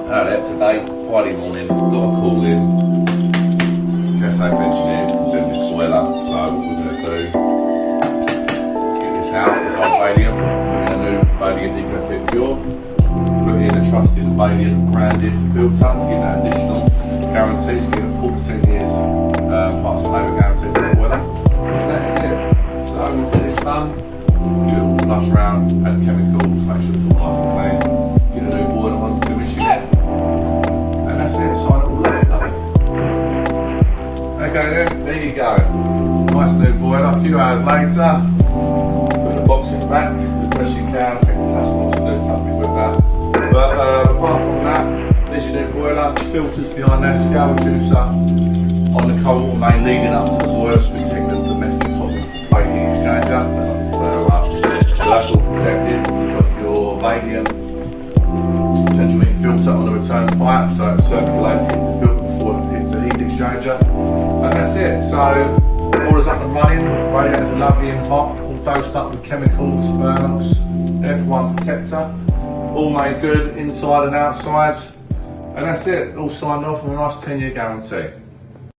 Out today, Friday morning, got a call in. Gas safe engineers to do this boiler. So what we're going to do, get this out, this old Vaillant, put in a new Vaillant EcoFit Pure, put in a trusted Vaillant branded filter to get that additional guarantee, so get a full 10 years parts of labour guarantee for this boiler. And that is it. So we'll get this done, give it all flush round, add chemicals, make sure it's all nice and clean, get a new boiler on, commission it. And that's it, sign it all off, lovely. Okay then, there you go. Nice new boiler. A few hours later, put the box in back as best you can. I think the customer wants to do something with that. But apart from that, there's your new boiler. Filters behind that, scale juicer on the cold water main leading up to the boiler to protect the domestic hot water plate heat exchanger so it doesn't flare up. So that's all protected. You've got your Vaillant central heat filter on the return pipe, so it circulates, hits the filter before it hits the heat exchanger, and that's it. So boiler's up and running. Radiators are lovely and hot, all dosed up with chemicals, Vaillant, F1 protector, all made good inside and outside, and that's it. All signed off with a nice 10-year guarantee.